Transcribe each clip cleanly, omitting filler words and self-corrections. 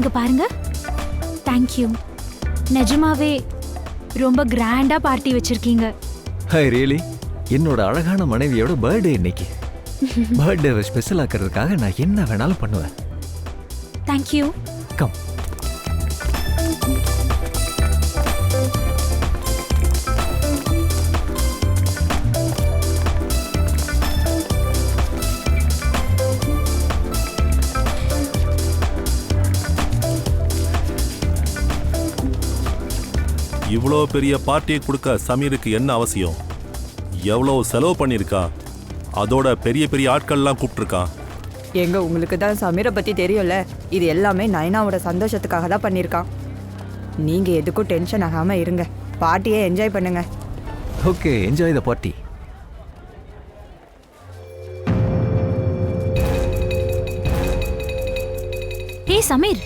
இங்க பாருங்க. தேங்க்யூ. நிஜமாவே ரொம்ப கிராண்டா பார்ட்டி வச்சிருக்கீங்க. High really? என்னோட அழகான மனைவியோட பர்த்டே இன்னைக்கு. பர்த்டேவை ஸ்பெஷல் ஆக்கிறதுக்காக நான் என்ன வேணாலும் பண்ணுவேன். தேங்க்யூ. கம். இவ்வளோ பெரிய பார்ட்டியை கொடுக்க சமீருக்கு என்ன அவசியம்? எவ்வளோ செலவு பண்ணியிருக்கா, அதோட பெரிய பெரிய ஆட்கள்லாம் கூப்பிட்டுருக்கா. எங்க உங்களுக்கு தான் சமீரை பத்தி தெரியும்ல, இது எல்லாமே நயனாவோட சந்தோஷத்துக்காக தான் பண்ணியிருக்கான். நீங்க எதுக்கும் டென்ஷன் ஆகாம இருங்க, பார்ட்டியை என்ஜாய் பண்ணுங்க. Okay, enjoy the party. Hey Sameer,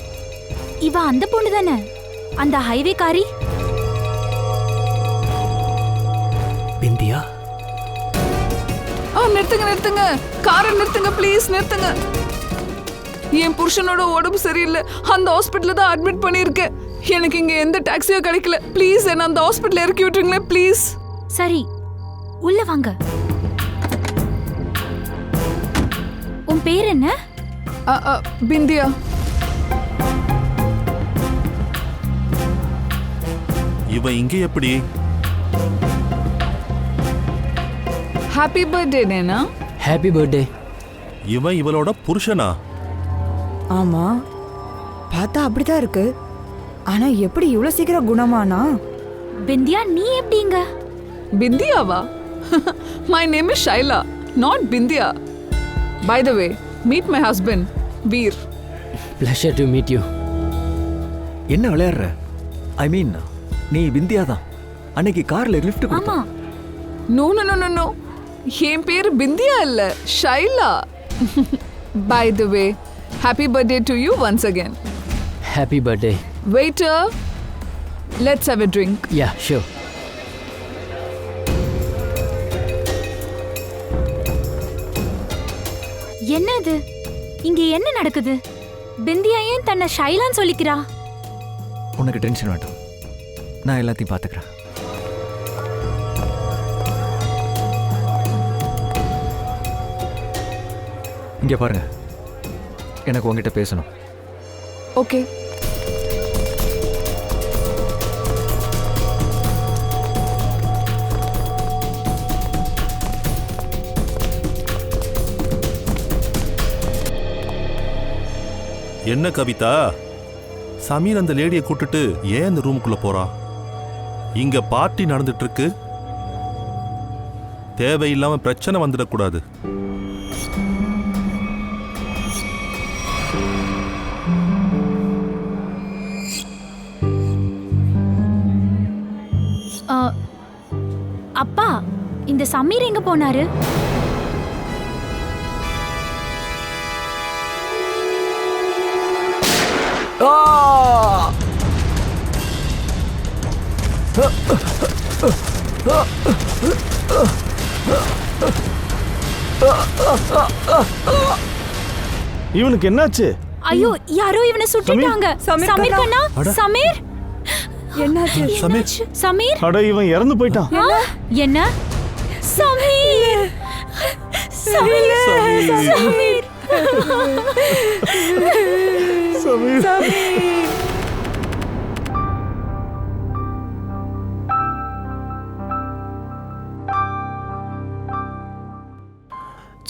இவ அந்த பொண்ணு தானே, அந்த ஹைவே காரி? பிந்தியா? நிறுத்துங்க, காரை நிறுத்துங்க ப்ளீஸ், நிறுத்துங்க. என் புருஷனோட உடம்பு சரியில்லை, அந்த ஹாஸ்பிட்டல்ல தான் அட்மிட் பண்ணியிருக்கேன். எனக்கு இங்க எந்த டாக்ஸியோ கிடைக்கல. ப்ளீஸ் என்ன அந்த ஹாஸ்பிட்டல் இறக்கி விட்டுருங்களேன் ப்ளீஸ். சரி, உள்ள வாங்க. உன் பேர் என்ன? பிந்தியா. இவ இங்கே எப்படி? Happy birthday Nena. Happy birthday. இவன் இவளோட புருஷனா? ஆமா, பார்த்தா அப்படிதான் இருக்கு. ஆனா எப்படி இவ்வளவு சீக்கிரம் குணமானா? பிந்தியா, நீ எப்படிங்க? பிந்தியாவா? My name is Shaila, not Bindiya. By the way, meet my husband Veer. Pleasure to meet you. என்ன விளையாடுற? ஐ மீன், நீ பிந்தியா தான் அன்னைக்கு கார்ல லிஃப்ட் கொடுத்தா. ஆமா. நோ நோ நோ நோ, என் பேர் பிந்தியா இல்ல, Shaila. By the way, happy birthday to you once again. Happy birthday. Waiter, let's have a drink. Yeah sure. என்னது இங்க என்ன நடக்குது? பிந்தியா ஏன் தன்னை ஷைலான்னு சொல்லிக்கிறா? உனக்கு டென்ஷன் வேண்டாம், நான் எல்லாத்தையும் பார்த்துக்கிறேன். இங்கே பாருங்க, எனக்கு உங்ககிட்ட பேசணும். ஓகே. என்ன கவிதா, சமீர் அந்த லேடியை கூட்டிட்டு ஏன் அந்த ரூமுக்குள்ள போறா? இங்க பார்ட்டி நடந்துட்டு இருக்கு, தேவையில்லாம பிரச்சனை வந்துடக்கூடாது. அப்பா, இந்த சமீர் எங்க போனாரு? இவனுக்கு என்னாச்சு? ஐயோ, யாரோ இவனை சுட்டுட்டாங்க. சமீர் கண்ணா, சமீர் என்னாச்சு? சமீர், அட, இவன் இறந்து போயிட்டான். என்ன? சமீர், சமீர், சமீர், சமீர்.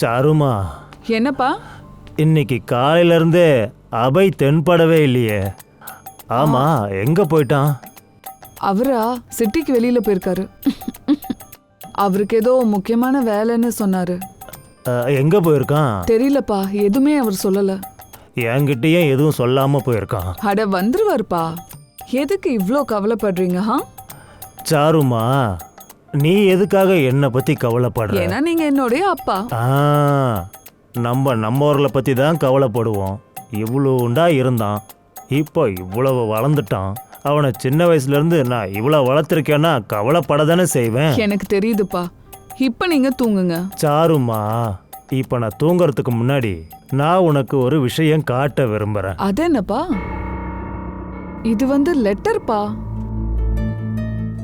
சாருமா, என்னப்பா? இன்னைக்கு காலையில இருந்தே அபய் தென்படவே இல்லையே. ஆமா, எங்க போயிட்டான்? அவரா சிட்டிக்கு வெளியில போயிருக்காரு. அவருக்கு ஏதோ முக்கியமான வேலைன்னு சொன்னாரு. எங்க போயிருக்கான்? தெரியலப்பா, எதுவுமே அவர் சொல்லல. என்கிட்டயே எதுவும் சொல்லாம போயிருக்கான். அட வந்துருவாருப்பா, எதுக்கு இவ்ளோ கவலைப்படுறீங்க? சாருமா, நீ எதுக்காக என்னை பத்தி கவலைப்படுற? ஏன்னா நீங்க என்னுடைய அப்பா. நம்ம ஊர்ல பத்தி தான் கவலைப்படுவோம். இவ்வளோண்டா இருந்தான், இப்போ இவ்வளவு வளர்ந்துட்டான். அவனை சின்ன வயசுல இருந்து நான் இவ்வளவு வளர்த்திருக்கேன்னா கவலைப்படதானே செய்வேன். எனக்கு தெரியுதுப்பா, இப்ப நீங்க தூங்குங்க. சாருமா, இப்ப நான் தூங்குறதுக்கு முன்னாடி நான் உனக்கு ஒரு விஷயம் காட்ட விரும்புறேன். அது என்னப்பா? இது வந்து லெட்டர்ப்பா.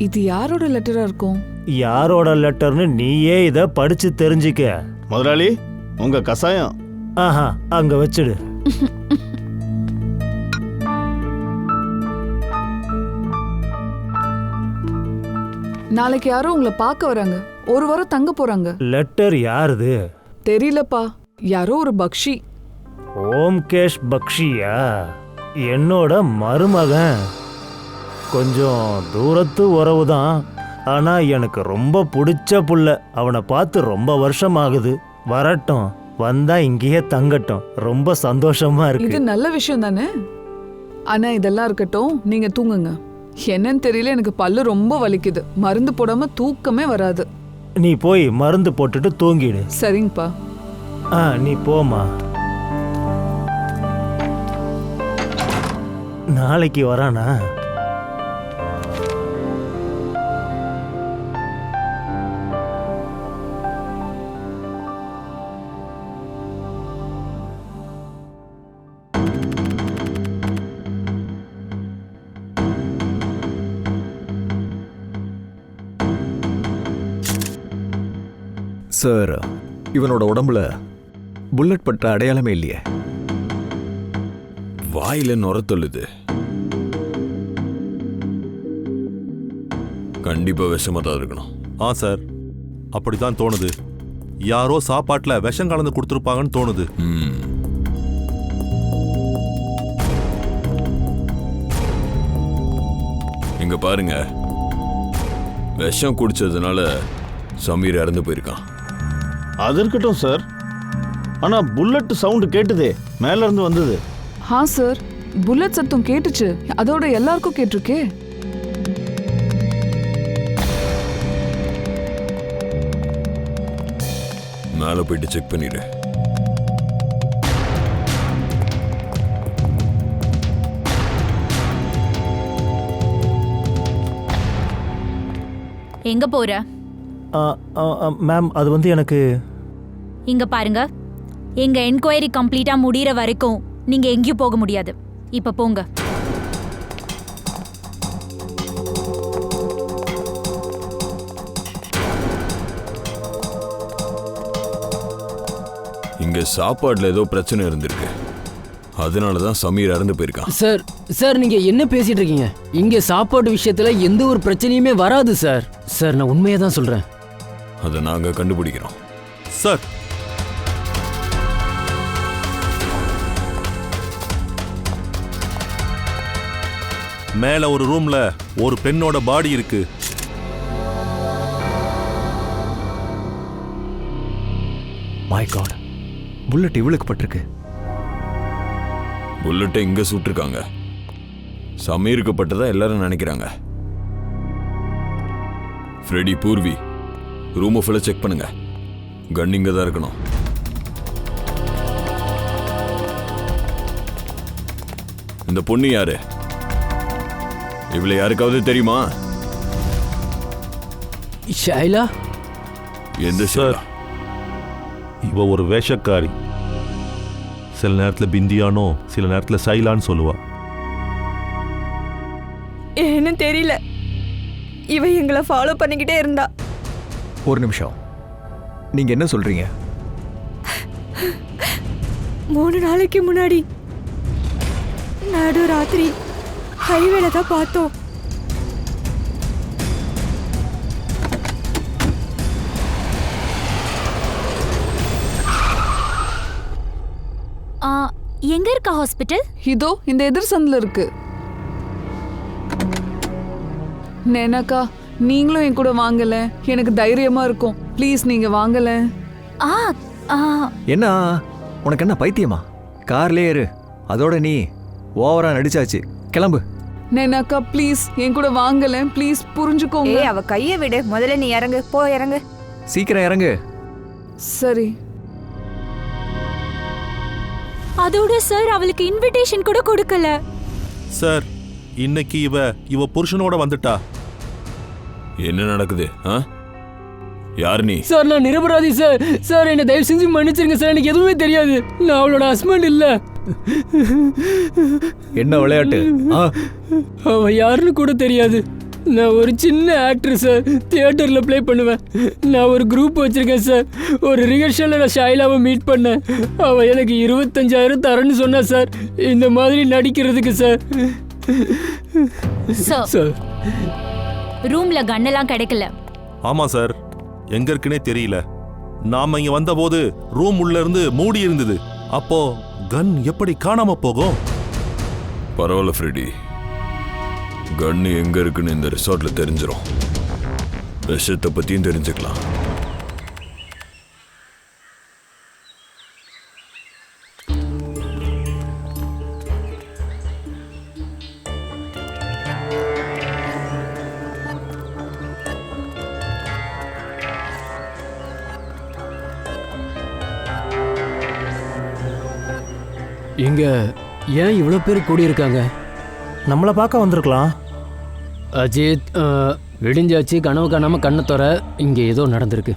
இது யாரோட லெட்டரா இருக்கும்? யாரோட லெட்டர்னு நீயே இதை படிச்சு தெரிஞ்சுக்க. முதலாளி உங்க கசாயம். ஆஹா, அங்க வச்சிடு. நாளைக்கு யாரோ உங்களை பார்க்க வராங்க. ஒரு வாரம் தங்க போறாங்க. லெட்டர் யாருது? தெரியலப்பா, யாரோ ஒரு பக்ஷி. ஓம்கேஷ் பக்ஷியா? என்னோட மருமகன். கொஞ்சம் தூரத்து உறவு தான், ஆனா எனக்கு ரொம்ப பிடிச்ச புள்ள. அவனை பார்த்து ரொம்ப வருஷம் ஆகுது. வரட்டும், வந்தா இங்கேயே தங்கட்டும். ரொம்ப சந்தோஷமா இது இருக்கு. நல்ல விஷயம் தானே. ஆனா இதெல்லாம் இருக்கட்டும், நீங்க தூங்குங்க. என்னன்னு தெரியல, எனக்கு பல்லு ரொம்ப வலிக்குது. மருந்து போடாம தூக்கமே வராது. நீ போய் மருந்து போட்டுட்டு தூங்கிடு. சரிங்கப்பா. நீ போமா. நாளைக்கு வரானா? சார், இவனோட உடம்புல புல்லட் பட்ட அடையாளமே இல்லையே. வாயில நுரத்தொல்லுது. கண்டிப்பா விஷமா தான் இருக்கணும். சார், அப்படிதான் தோணுது. யாரோ சாப்பாட்டுல விஷம் கலந்து கொடுத்துருப்பாங்கன்னு தோணுது. இங்க பாருங்க, விஷம் குடிச்சதுனால சமீர் இறந்து போயிருக்கான். அது இருக்கட்டும் சார், ஆனா புல்லட் சவுண்ட் கேட்டுதே, மேல இருந்து வந்தது. சார், புல்லட் சத்தம் கேட்டுச்சு. அதோட எல்லாருக்கும் கேட்டிருக்கே. மேல போயிட்டு செக் பண்ணிடு. எங்க போற? மேம், அது வந்து எனக்கு. இங்க பாருங்க, எங்க என்கொயரி கம்ப்ளீட்டா முடியற வரைக்கும் நீங்க எங்கேயும் போக முடியாது. இப்ப போங்க. இங்க சாப்பாடுல ஏதோ பிரச்சனை இருந்திருக்கு. அதனாலதான் சமீர் இறந்து போயிருக்கான். சார் நீங்க என்ன பேசிட்டு இருக்கீங்க? இங்க சாப்பாடு விஷயத்துல எந்த ஒரு பிரச்சனையுமே வராது சார். சார், நான் உண்மையை தான் சொல்றேன். அதை நாங்க கண்டுபிடிக்கிறோம். சார், மேல ஒரு ரூம்ல ஒரு பெண்ணோட பாடி இருக்கு. மை காட், புல்லட் இவளுக்கு பட்டிருக்கு. புல்லட்டை இங்க சுட்டிருக்காங்க. சமீருக்கு பட்டதா எல்லாரும் நினைக்கிறாங்க. ஃப்ரெடி, பூர்வி, ரூம் ஃபுல்லா செக் பண்ணுங்க. கன் இங்க தான் இருக்கணும். இந்த பொண்ணு யாரு? இவளை யாருக்காவது தெரியுமா? ஷைலா? எந்த சார், இவ ஒரு வேஷக்காரி. சில நேரத்துல பிந்தியானோ, சில நேரத்துல சைலான்னு சொல்லுவா. ஏன்னு தெரியல, இவ எங்களை ஃபாலோ பண்ணிக்கிட்டே இருந்தா. ஒரு நிமிஷம், நீங்க என்ன சொல்றீங்க? 3 நாளைக்கு முன்னாடி நடு ராத்திரி ஹைவேல தான் பார்த்தோம். எங்க இருக்கா ஹாஸ்பிட்டல்? இதோ இந்த எதிர் சந்தில இருக்கு. நேனாக்கா, நீங்களும் என் கூட வாங்கல, எனக்கு தைரியமா இருக்கும். ப்ளீஸ் நீங்க வாங்கல. என்ன உனக்கு என்ன பைத்தியமா? கார்லயே இரு. அதோட நீ ஓவரா நடிச்சாச்சு. கிளம்பு. நேனாக்கா, ப்ளீஸ் என் கூட வாங்கல. ப்ளீஸ் புரிஞ்சுக்கோங்க. அவ கையை விடு. முதல்ல நீ இறங்கு. போ, இறங்கு. சீக்கிரம் இறங்கு. சரி. அதோட சார், அவளுக்கு இன்விடேஷன் கூட கொடுக்கல. சார், இன்னைக்கு இவ புருஷனோட வந்துட்டா. என்ன நடக்குது? யார் நீ? சார், நான் நிரபராதி சார். சார், என்ன தயவு செஞ்சு மன்னிச்சிருங்க சார். எனக்கு எதுவுமே தெரியாது. நான் அவளோட ஹஸ்பண்ட் இல்ல. என்ன விளையாட்டு? அவன் யாருன்னு கூட தெரியாது. நான் ஒரு சின்ன ஆக்டர் சார். தியேட்டரில் ப்ளே பண்ணுவேன். நான் ஒரு குரூப் வச்சுருக்கேன் சார். ஒரு ரிஹர்சலில் நான் ஷைலாவை மீட் பண்ணேன். அவள் எனக்கு 25,000 தரேன்னு சொன்னா சார், இந்த மாதிரி நடிக்கிறதுக்கு சார். சார், ரூம்ல கன்னெல்லாம் கிடைக்கல. ஆமா சார், எங்க இருக்குன்னே தெரியல. நாம இங்க வந்தபோது ரூம் உள்ள இருந்து மூடி இருந்தது. அப்போ கன் எப்படி காணாம போகும்? பரவாயில்ல ஃப்ரெடி, கன்னு எங்க இருக்குன்னு இந்த ரிசார்ட்ல தெரிஞ்சிடும். விஷயத்தை பத்தியும் தெரிஞ்சுக்கலாம். இங்க ஏன் இவ்வளோ பேர் கூடியிருக்காங்க? நம்மளை பார்க்க வந்திருக்கலாம். அஜித், விடிஞ்சாச்சு, கனவு காணாம கண்ணை தோற. இங்க ஏதோ நடந்திருக்கு.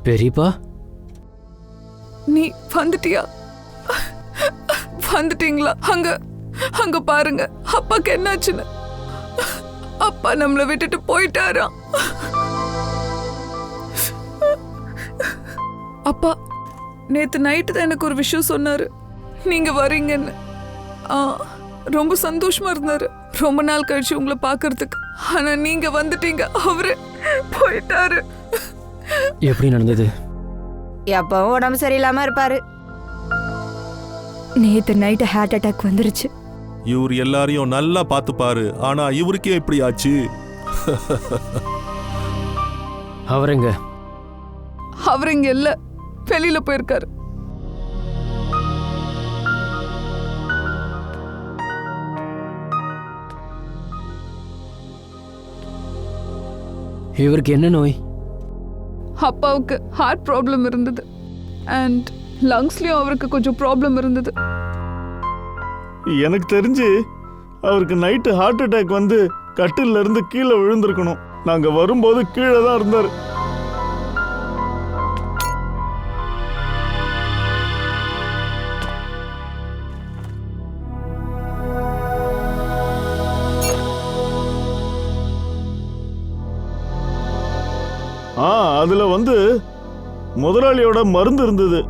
பெரியப்பா, நீ வந்துட்டியா? வந்துட்டீங்களா? அங்க பாருங்க, அப்பாக்கு என்னாச்சுன்னு. அப்பா நம்மளை விட்டுட்டு போயிட்டாராம். அப்பா நேத்து நைட்டு தான் எனக்கு ஒரு விஷயம் சொன்னாரு, நீங்க வரீங்கன்னு. ரொம்ப சந்தோஷமா இருந்தாரு ரொம்ப நாள் கழிச்சு உங்களை பார்க்கறதுக்கு. ஆனா நீங்க வந்துட்டீங்க, அவரு போயிட்டாரு. எப்படி நடந்தது? எப்பவும் உடம்பு சரியில்லாம இருப்பாரு. நேத்து நைட்டு ஹார்ட் அட்டாக் வந்துருச்சு. இவர் எல்லாரையும் நல்லா பார்த்துப்பாரு, ஆனா இவருக்கே இப்படி ஆச்சு. அவருங்க அவர் இங்க இல்ல, வெளியில போயிருக்காரு. இவருக்கு என்ன நோய்? அப்பாவுக்கு ஹார்ட் ப்ராப்ளம் இருந்தது அண்ட் லங்ஸ்லயும் அவருக்கு கொஞ்சம் ப்ராப்ளம் இருந்தது. எனக்கு தெரிஞ்சு அவருக்கு நைட்டு ஹார்ட் அட்டாக் வந்து கட்டில இருந்து கீழே விழுந்திருக்கணும். நாங்க வரும்போது கீழே தான் இருந்தாரு. அதுல வந்து முதலாளியோட மருந்து இருந்தது.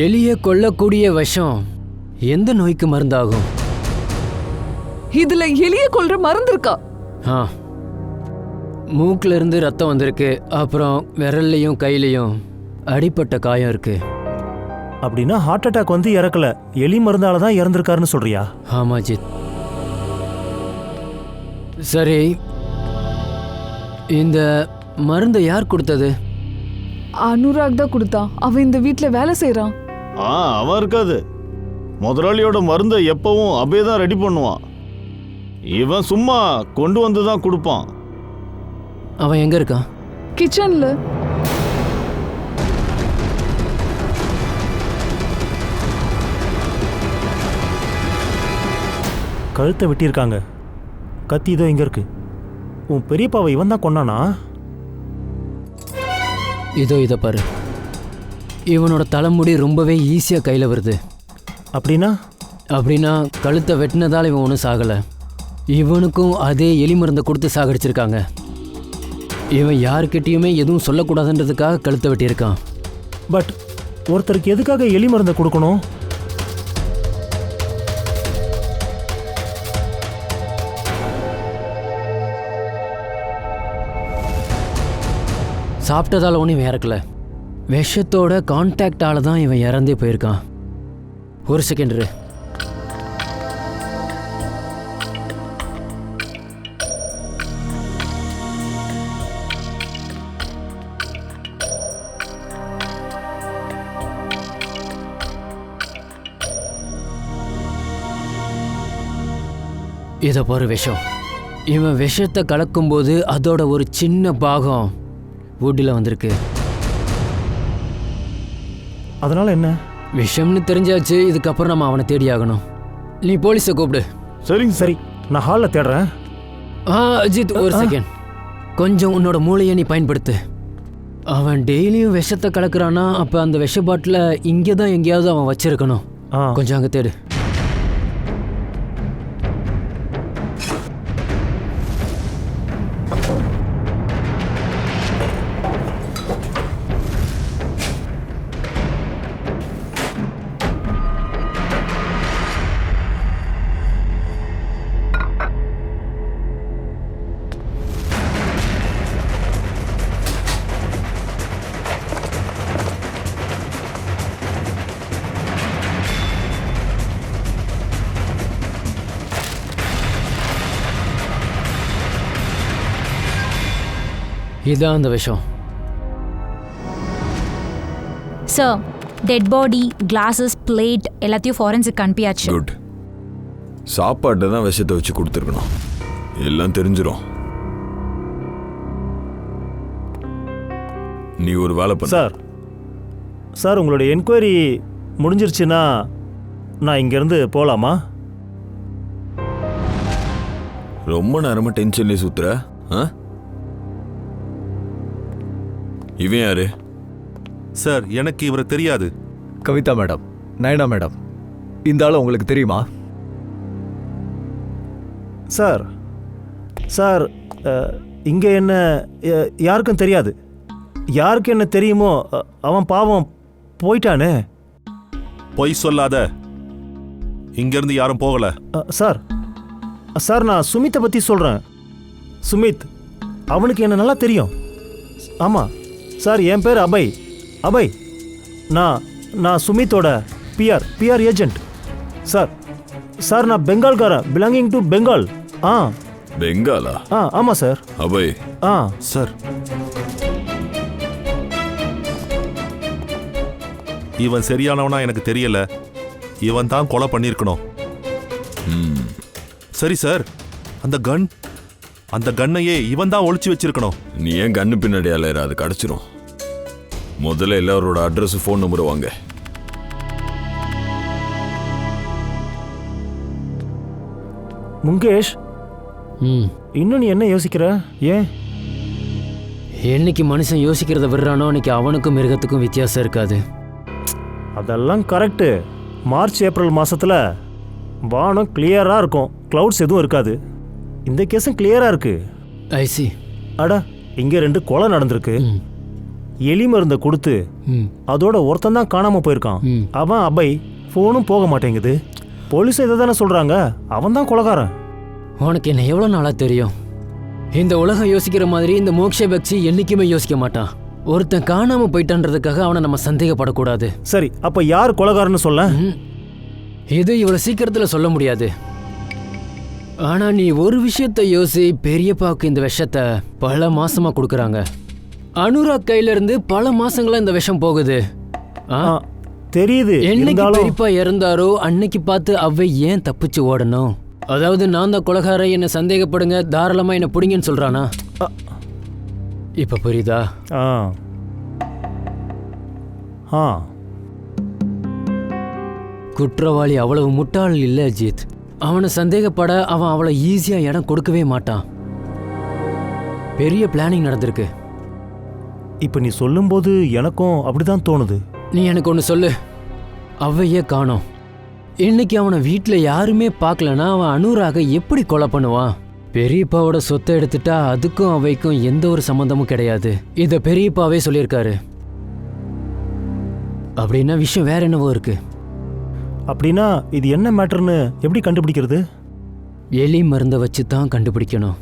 எலிய கொல்லக்கூடிய விஷம் எந்த நோய்க்கு மருந்தாகும்? இதுல எலிய கொல்ற மருந்து இருக்கா? மூக்குல இருந்து ரத்தம் வந்திருக்கு. அப்புறம் விரல்லையும் கையிலையும் அடிப்பட்ட காயம் இருக்கு. அப்படின்னா ஹார்ட் அட்டாக் வந்து இறக்கல, எலி மருந்தால தான் இறந்திருக்காருன்னு சொல்றியா? ஆமா ஜித். சரி, இந்த மருந்தை யார் கொடுத்தது? அனுராக் தான் கொடுத்தான். அவன் இந்த வீட்ல வேலை செய்யறான். அவன் இருக்காது. முதலாளியோட மருந்தை எப்பவும் அப்படியே தான் ரெடி பண்ணுவான். இவன் சும்மா கொண்டு வந்து தான் கொடுப்பான். அவன் எங்க இருக்கான்? கிச்சன்ல. கழுத்தை வெட்டியிருக்காங்க. கத்தி இதோ இங்க இருக்கு. உன் பெரியப்பாவை இவன் தான் கொன்னானா? இதோ இதை பாரு. இவனோட தலைமுடி ரொம்பவே ஈஸியாக கையில் வருது. அப்படின்னா கழுத்தை வெட்டினதால் இவன் ஒன்றும் சாகலை. இவனுக்கும் அதே எலி மருந்தை கொடுத்து சாகடிச்சிருக்காங்க. இவன் யாருக்கிட்டேயுமே எதுவும் சொல்லக்கூடாதுன்றதுக்காக கழுத்தை வெட்டியிருக்கான். பட் ஒருத்தருக்கு எதுக்காக எலி மருந்தை கொடுக்கணும்? சாப்பிட்டதால ஒன்றும் இவன் இறக்கல. விஷத்தோட கான்டாக்டால தான் இவன் இறந்தே போயிருக்கான். ஒரு செகண்ட் இரு. இதை பாரு, விஷம். இவன் விஷத்தை கலக்கும்போது அதோட ஒரு சின்ன பாகம் வுட்டில் வந்திருக்கு. அதனால என்ன? விஷயம்னு தெரிஞ்சாச்சு, இதுக்கப்புறம் நம்ம அவனை தேடி ஆகணும். நீ போலீஸை கூப்பிடு. சரிங்க சரி, நான் ஹாலில் தேடுறேன். அஜித், ஒரு செகண்ட். கொஞ்சம் உன்னோட மூளையை நீ பயன்படுத்து. அவன் டெய்லியும் விஷத்தை கலக்குறானா, அப்போ அந்த விஷ பாட்டில இங்கே தான் எங்கேயாவது அவன் வச்சிருக்கணும். கொஞ்சம் அங்கே தேடு. இதான் அந்த விஷயம். Sir, dead body, glasses, plate எல்லாத்தையும் ஃபாரன்சிக் அனுப்பியாச்சு. குட். சாப்பாட்டை தான் விஷத்தை வச்சு கொடுத்துருக்கணும். எல்லாம் தெரிஞ்சிடும். நீ ஒரு வேலை பண்ண. சார் உங்களோட என்கொயரி முடிஞ்சிருச்சுன்னா நான் இங்கேருந்து போகலாமா? ரொம்ப நேரமாக டென்ஷன்லேயே சுத்துற. இவன் யாரு? சார், எனக்கு இவரை தெரியாது. கவிதா மேடம், நயனா மேடம், இந்த ஆள் உங்களுக்கு தெரியுமா? சார் இங்கே என்ன யாருக்கும் தெரியாது. யாருக்கு என்ன தெரியுமோ அவன் பாவம் போயிட்டானே. பொய் சொல்லாத. இங்கிருந்து யாரும் போகல. சார் நான் சுமித்தை பற்றி சொல்கிறேன். சுமித், அவனுக்கு என்ன நல்லா தெரியும். ஆமாம் சார், என் பேர் அபய். நான் சுமித்தோட பிஆர் ஏஜென்ட். சார் நான் பெங்கால்காரன், பிலாங்கிங் டு பெங்கால். பெங்காலா? ஆமாம் சார். அபய். சார், இவன் சரியானவனா எனக்கு தெரியல. இவன் தான் கொலை பண்ணியிருக்கணும். சரி சார், அந்த கன்னையே இவன் தான் ஒளிச்சு வச்சிருக்கணும். நீ ஏன் கண்ணு பின்னாடி அலையிற? அது கிடைச்சிரும். முதல்ல எல்லாரோட அட்ரஸ், ஃபோன் நம்பர் வாங்க. முங்கேஷ், இன்னும் நீ என்ன யோசிக்கிற? ஏன்? என்னைக்கு மனுஷன் யோசிக்கிறத விடுறானோ அன்னைக்கு அவனுக்கும் மிருகத்துக்கும் வித்தியாசம் இருக்காது. அதெல்லாம் கரெக்டு. மார்ச் ஏப்ரல் மாதத்தில் வானம் கிளியராக இருக்கும், க்ளவுட்ஸ் எதுவும் இருக்காது. இந்த கேஸும் கிளியராக இருக்கு. ஐசி. அடா, இங்கே 2 கொலை நடந்திருக்கு. எலி மருந்தை கொடுத்து அதோட ஒருத்தன் தான் காணாமல் போயிருக்கான். அவன் அபய். ஃபோனும் போக மாட்டேங்குது. போலீஸ் இதை தானே சொல்கிறாங்க, அவன் தான் கொலைகாரன். உனக்கு என்ன எவ்வளோ நாளாக தெரியும்? இந்த உலகம் யோசிக்கிற மாதிரி இந்த மோக்ஷ பக்ஷி என்னைக்குமே யோசிக்க மாட்டான். ஒருத்தன் காணாம போயிட்டான்றதுக்காக அவனை நம்ம சந்தேகப்படக்கூடாது. சரி, அப்ப யார் கொலைகாரன்னு சொல்ல? இது இவ்வளவு சீக்கிரத்துல சொல்ல முடியாது. ஆனா நீ ஒரு விஷயத்தை யோசி. பெரியப்பாவுக்கு இந்த விஷத்தை பல மாசமா கொடுக்கறாங்க. அனுராக் கையில இருந்து பல மாசங்களா இந்த விஷம் போகுது. தெரியுது. என்னைக்கு பெரியப்பா இறந்தாரோ அன்னைக்கு பார்த்து அவை ஏன் தப்பிச்சு ஓடணும்? அதாவது நான் தான் கொலைகார, என்ன சந்தேகப்படுங்க, தாராளமா என்ன பிடிங்கன்னு சொல்றானா? இப்ப புரியுதா? குற்றவாளி அவ்வளவு முட்டாள் இல்ல அஜித். அவனை சந்தேகப்பட அவன் அவ்வளவு ஈஸியா இடம் கொடுக்கவே மாட்டான். பெரிய பிளானிங் நடந்திருக்கு. இப்ப நீ சொல்லும்போது எனக்கும் அப்படிதான் தோணுது. நீ எனக்கு ஒன்று சொல்லு. அவையே காணோம். இன்னைக்கு அவனை வீட்டில் யாருமே பார்க்கலனா அவன் அனுராக எப்படி கொலை பண்ணுவான்? பெரியப்பாவோட சொத்தை எடுத்துட்டா அதுக்கும் அவைக்கும் எந்த ஒரு சம்மந்தமும் கிடையாது. இதை பெரியப்பாவே சொல்லியிருக்காரு. அப்படின்னா விஷயம் வேற என்னவோ இருக்கு. அப்படின்னா இது என்ன மேட்டர்னு எப்படி கண்டுபிடிக்கிறது? எலி மருந்தை வச்சு தான் கண்டுபிடிக்கணும்.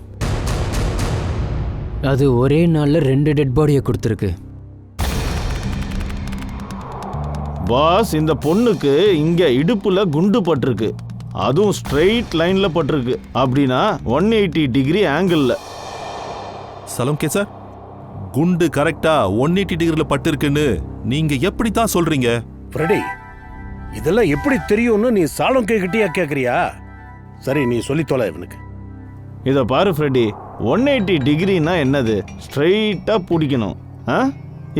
அது ஒரே நாளில் 2 டெட் பாடியை கொடுத்துருக்கு. பாஸ், இந்த பொண்ணுக்கு இங்க இடுப்புல குண்டு பட்டிருக்கு. அதுவும் ஸ்ட்ரெயிட் லைன்ல பட்டிருக்கு. அப்படின்னா 180 டிகிரி ஆங்கிள். சலம் கே சார், குண்டு கரெக்டா 180 டிகிரில பட்டிருக்குன்னு நீங்க எப்படி தான் சொல்றீங்க? ஃப்ரெடி, இதெல்லாம் எப்படி தெரியும்னு நீ சாலோங்கே கிட்டியா கேக்குறியா? சரி, நீ சொல்லி தொலை இவனுக்கு. இதை பாரு ஃப்ரெடி, 180 டிகிரினா என்னது? ஸ்ட்ரெயிட்டா பிடிக்கணும்.